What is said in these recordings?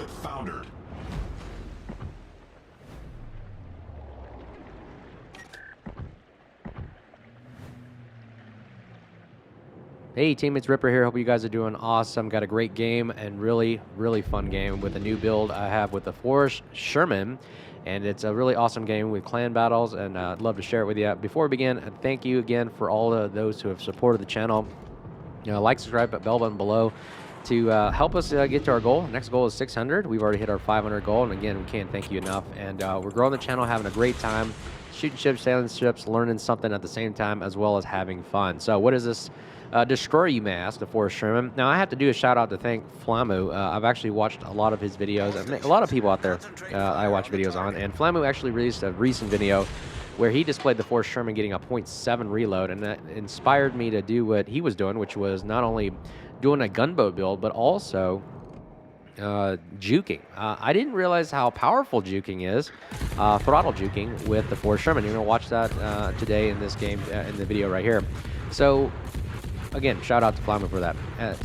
ship foundered. Hey team, it's Ripper here. Hope you guys are doing awesome. Got a great game and really fun game with a new build I have with the Forrest Sherman. And it's a really awesome game with clan battles, and I'd love to share it with you. Before we begin, thank you again for all of those who have supported the channel. Like, subscribe, bell button below to help us get to our goal. Next goal is 600. We've already hit our 500 goal, and again, we can't thank you enough. And we're growing the channel, having a great time, shooting ships, sailing ships, learning something at the same time, as well as having fun. So what is this destroyer, you may ask, the Forrest Sherman? Now, I have to do a shout out to thank Flamu. I've actually watched a lot of his videos. A lot of people out there I watch videos on, and Flamu actually released a recent video where he displayed the Forrest Sherman getting a .7 reload, and that inspired me to do what he was doing, which was not only doing a gunboat build, but also juking. I didn't realize how powerful juking is, throttle juking with the Forrest Sherman. You're going to watch that today in this game, in the video right here. So, again, shout out to Flamu for that.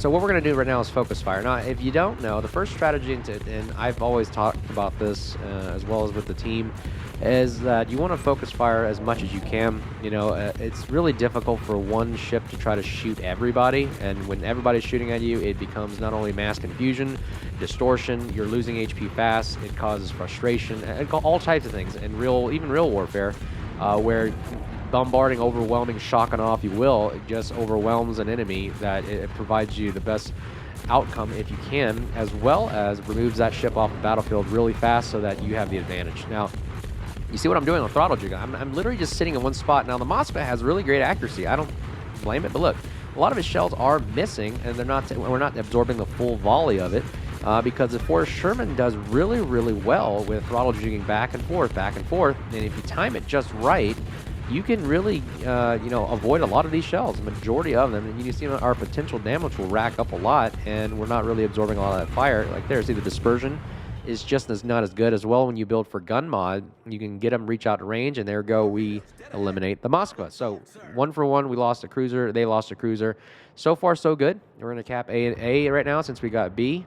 So what we're going to do right now is focus fire. Now, if you don't know, the first strategy, and I've always talked about this as well as with the team, is that you want to focus fire as much as you can. You know, it's really difficult for one ship to try to shoot everybody, and when everybody's shooting at you, it becomes not only mass confusion, distortion, you're losing HP fast, it causes frustration, and all types of things, and even real warfare, where bombarding, overwhelming, shocking off, you will, it just overwhelms an enemy, that it provides you the best outcome if you can, as well as removes that ship off the battlefield really fast so that you have the advantage. Now, you see what I'm doing on Throttle Juke? I'm literally just sitting in one spot. Now, the MOSFET has really great accuracy. I don't blame it, but look, a lot of his shells are missing, and we're not absorbing the full volley of it, because the Forrest Sherman does really well with throttle juking back and forth, and if you time it just right, you can really, avoid a lot of these shells, the majority of them, and you see our potential damage will rack up a lot, and we're not really absorbing a lot of that fire. Like there, see the dispersion is just not as good as well. When you build for gun mod, you can get them reach out to range, and there we eliminate the Moskva. So 1 for 1, we lost a cruiser, they lost a cruiser. So far, so good. We're going to cap A right now since we got B.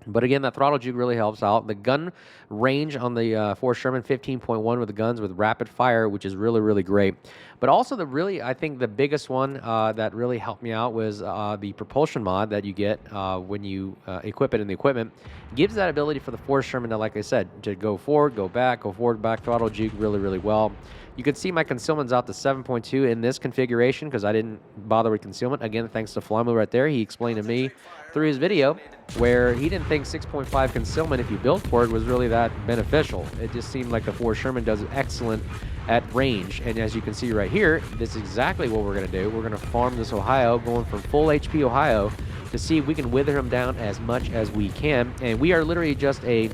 But again, that throttle juke really helps out. The gun range on the Forrest Sherman, 15.1 with the guns with rapid fire, which is really great. But also I think the biggest one that really helped me out was the propulsion mod that you get when you equip it in the equipment. Gives that ability for the Forrest Sherman to, like I said, to go forward, go forward, back, throttle juke really well. You can see my concealment's out to 7.2 in this configuration because I didn't bother with concealment. Again, thanks to Flamu right there. He explained to me through his video where he didn't think 6.5 concealment, if you built for it, was really that beneficial. It just seemed like the Forrest Sherman does excellent at range. And as you can see right here, this is exactly what we're going to do. We're going to farm this Ohio, going for full HP Ohio, to see if we can wither him down as much as we can. And we are literally just an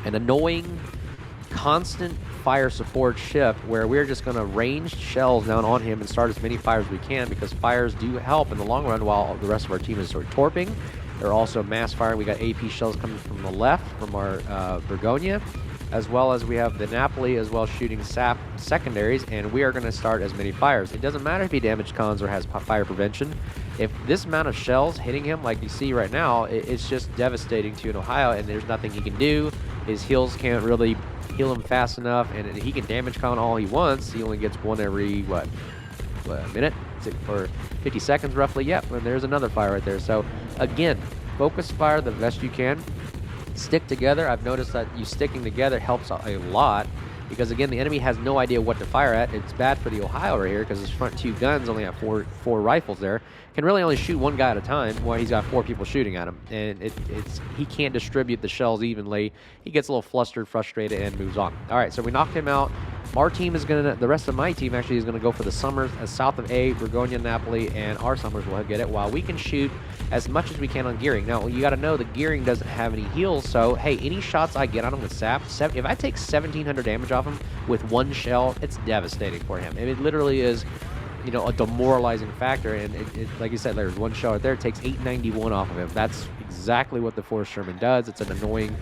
annoying, constant fire support ship where we're just going to range shells down on him and start as many fires as we can, because fires do help in the long run while the rest of our team is sort of torping. They're also mass firing. We got AP shells coming from the left from our Bergonia, as well as we have the Napoli as well shooting sap secondaries, and we are going to start as many fires. It doesn't matter if he damage cons or has fire prevention. If this amount of shells hitting him like you see right now, it's just devastating to an Ohio, and there's nothing he can do. His heals can't really heal him fast enough, and he can damage con all he wants. He only gets one every, what, a minute? For 50 seconds roughly. Yep, and there's another fire right there. So again, focus fire the best you can. Stick together. I've noticed that you sticking together helps a lot, because again, the enemy has no idea what to fire at. It's bad for the Ohio right here because his front 2 guns only have four rifles there. Can really only shoot 1 guy at a time while he's got 4 people shooting at him, and he can't distribute the shells evenly. He gets a little flustered, frustrated, and moves on. All right, so we knocked him out. Our team is gonna, the rest of my team actually is gonna go for the Summers south of A, Bergonia, Napoli, and our Summers will get it, while we can shoot as much as we can on gearing. Now, you gotta know the gearing doesn't have any heals, so hey, any shots I get on him with sap, if I take 1,700 damage off him with 1 shell, it's devastating for him. And it literally is, a demoralizing factor, and like you said, there's 1 shell right there. It takes 891 off of him. That's exactly what the Forrest Sherman does. It's an annoying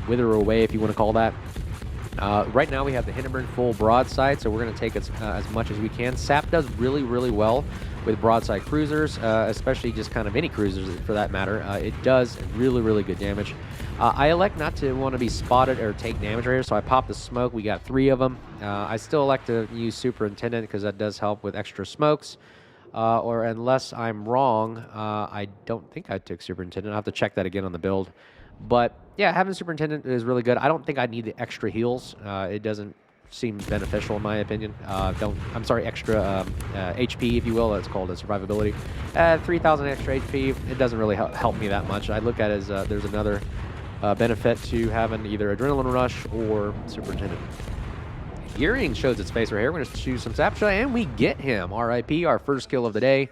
wither away, if you want to call that. Right now we have the Hindenburg full broadside, so we're going to take as much as we can. Sap does really well with broadside cruisers, especially just kind of any cruisers for that matter. It does really, really good damage. I elect not to want to be spotted or take damage right here, so I pop the smoke. We got 3 of them. I still elect to use Superintendent because that does help with extra smokes. Or unless I'm wrong, I don't think I took Superintendent. I'll have to check that again on the build. But yeah, having Superintendent is really good. I don't think I need the extra heals. It doesn't seem beneficial in my opinion. Extra HP, if you will. That's called a survivability. 3,000 extra HP. It doesn't really help me that much. I look at it as there's another benefit to having either Adrenaline Rush or Superintendent. Gearing shows its face right here. We're going to choose some Sapshot, and we get him. RIP, our first kill of the day.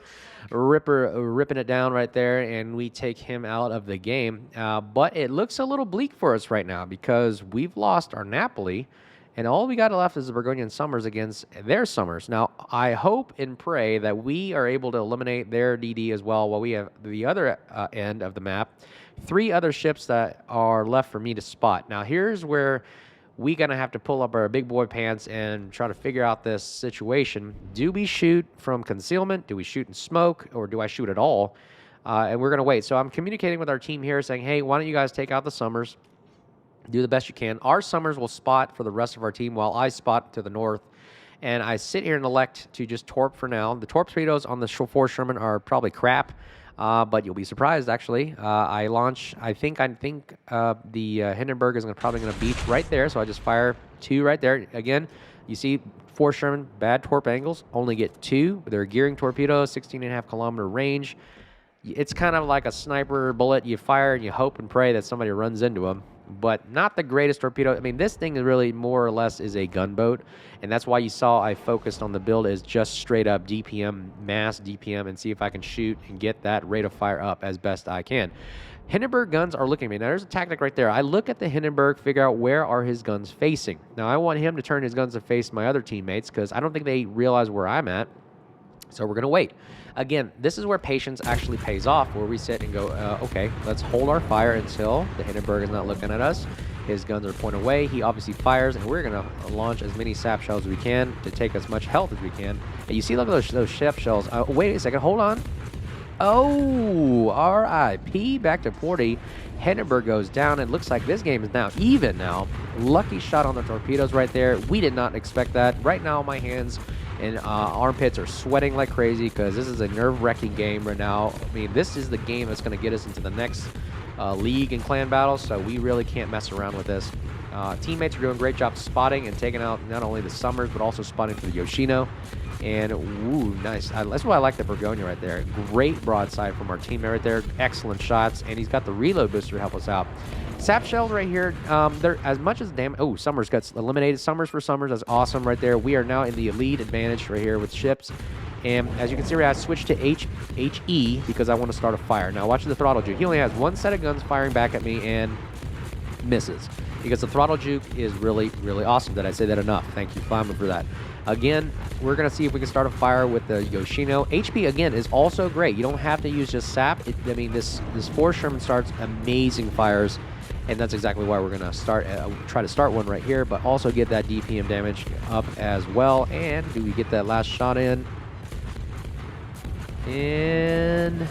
Ripper ripping it down right there, and we take him out of the game. But it looks a little bleak for us right now because we've lost our Napoli, and all we got left is the Burgundian Summers against their Summers. Now, I hope and pray that we are able to eliminate their DD as well, while we have the other end of the map. 3 other ships that are left for me to spot. Now, here's where we're going to have to pull up our big boy pants and try to figure out this situation. Do we shoot from concealment? Do we shoot in smoke? Or do I shoot at all? And we're going to wait. So I'm communicating with our team here saying, hey, why don't you guys take out the Summers? Do the best you can. Our Summers will spot for the rest of our team while I spot to the north. And I sit here and elect to just torp for now. The torpedoes on the Forrest Sherman are probably crap. But you'll be surprised, actually. I think the Hindenburg is probably going to beach right there, so I just fire 2 right there. Again, you see Forrest Sherman, bad torp angles, only get 2. They're gearing torpedoes, 16.5 kilometer range. It's kind of like a sniper bullet. You fire and you hope and pray that somebody runs into them. But not the greatest torpedo. I mean, this thing is really more or less is a gunboat, and that's why you saw I focused on the build as just straight up DPM, mass DPM, and see if I can shoot and get that rate of fire up as best I can. Hindenburg guns are looking at me. Now, there's a tactic right there. I look at the Hindenburg, figure out where are his guns facing. Now, I want him to turn his guns to face my other teammates because I don't think they realize where I'm at. So we're going to wait. Again, this is where patience actually pays off, where we sit and go, okay, let's hold our fire until the Hindenburg is not looking at us. His guns are pointed away. He obviously fires, and we're going to launch as many sap shells as we can to take as much health as we can. And you see, look at those sap shells. Wait a second. Hold on. Oh, RIP back to 40. Hindenburg goes down. It looks like this game is now even now. Lucky shot on the torpedoes right there. We did not expect that. Right now, my hands and armpits are sweating like crazy because this is a nerve-wracking game right now. I mean, this is the game that's going to get us into the next league and clan battles, so we really can't mess around with this. Teammates are doing a great job spotting and taking out not only the Summers, but also spotting for the Yoshino. And, ooh, nice. That's why I like the Burgonia right there. Great broadside from our teammate right there. Excellent shots, and he's got the reload booster to help us out. Sap shells right here, they're as much as damage. Oh, Summers gets eliminated. Summers for Summers, that's awesome right there. We are now in the lead advantage right here with ships. And as you can see, I switched to HE because I want to start a fire. Now watch the Throttle Juke. He only has 1 set of guns firing back at me and misses. Because the Throttle Juke is really, really awesome. Did I say that enough? Thank you, Climber, for that. Again, we're going to see if we can start a fire with the Yoshino. HP, again, is also great. You don't have to use just sap. I mean, this Forrest Sherman starts amazing fires. And that's exactly why we're going to try to start one right here, but also get that DPM damage up as well. And do we get that last shot in? And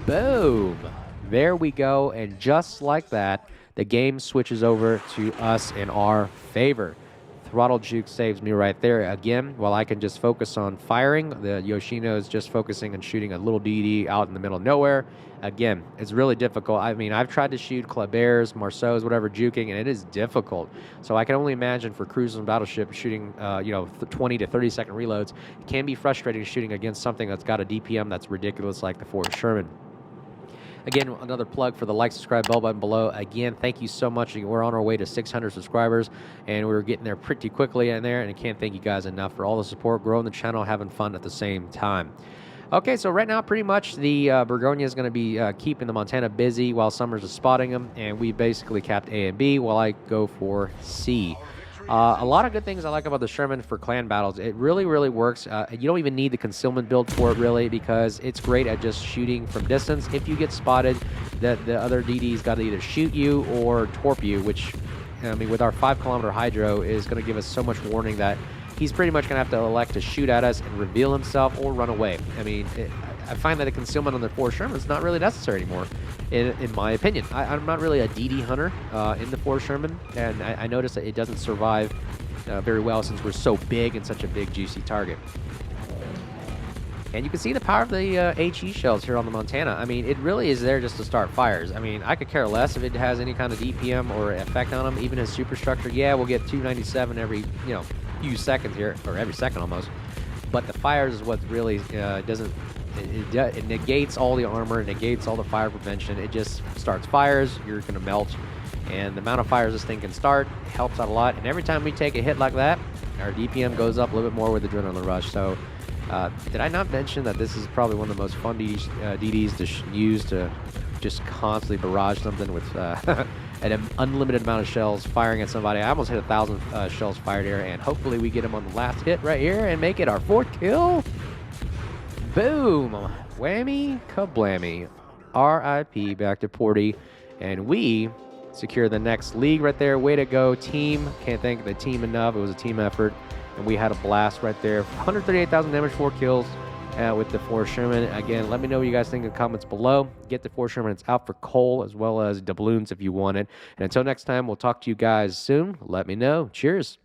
boom. There we go. And just like that, the game switches over to us in our favor. Throttle Juke saves me right there. Again, while I can just focus on firing, the Yoshino is just focusing on shooting a little DD out in the middle of nowhere. Again, it's really difficult. I mean, I've tried to shoot Kleber's, Marceau's, whatever, juking, and it is difficult. So I can only imagine for cruisers and battleship shooting, 20 to 30 second reloads. It can be frustrating shooting against something that's got a DPM that's ridiculous like the Forrest Sherman. Again, another plug for the like, subscribe, bell button below. Again, thank you so much. We're on our way to 600 subscribers, and we're getting there pretty quickly in there, and I can't thank you guys enough for all the support, growing the channel, having fun at the same time. Okay, so right now, pretty much the Burgonia is going to be keeping the Montana busy while Summers is spotting them, and we basically capped A and B while I go for C. A lot of good things I like about the Sherman for clan battles. It really, really works. You don't even need the concealment build for it, really, because it's great at just shooting from distance. If you get spotted, the other DD's got to either shoot you or torp you, which, I mean, with our 5 kilometer hydro is going to give us so much warning that he's pretty much going to have to elect to shoot at us and reveal himself or run away. I mean, I find that the concealment on the Forrest Sherman is not really necessary anymore, in my opinion. I'm not really a DD hunter in the Forrest Sherman, and I noticed that it doesn't survive very well since we're so big and such a big, juicy target. And you can see the power of the HE shells here on the Montana. I mean, it really is there just to start fires. I mean, I could care less if it has any kind of DPM or effect on them. Even his superstructure, yeah, we'll get 297 every, few seconds here, or every second almost. But the fires is what really doesn't, it negates all the armor, it negates all the fire prevention. It just starts fires, you're going to melt. And the amount of fires this thing can start helps out a lot. And every time we take a hit like that, our DPM goes up a little bit more with Adrenaline Rush. So, did I not mention that this is probably one of the most fun DDs to use to just constantly barrage something with an unlimited amount of shells firing at somebody? I almost hit 1,000 shells fired here, and hopefully we get him on the last hit right here and make it our 4th kill. Boom! Whammy kablammy. RIP back to Porty, and we secure the next league right there. Way to go, team. Can't thank the team enough. It was a team effort. And we had a blast right there. 138,000 damage, 4 kills with the Forrest Sherman. Again, let me know what you guys think in the comments below. Get the Forrest Sherman. It's out for coal as well as doubloons if you want it. And until next time, we'll talk to you guys soon. Let me know. Cheers.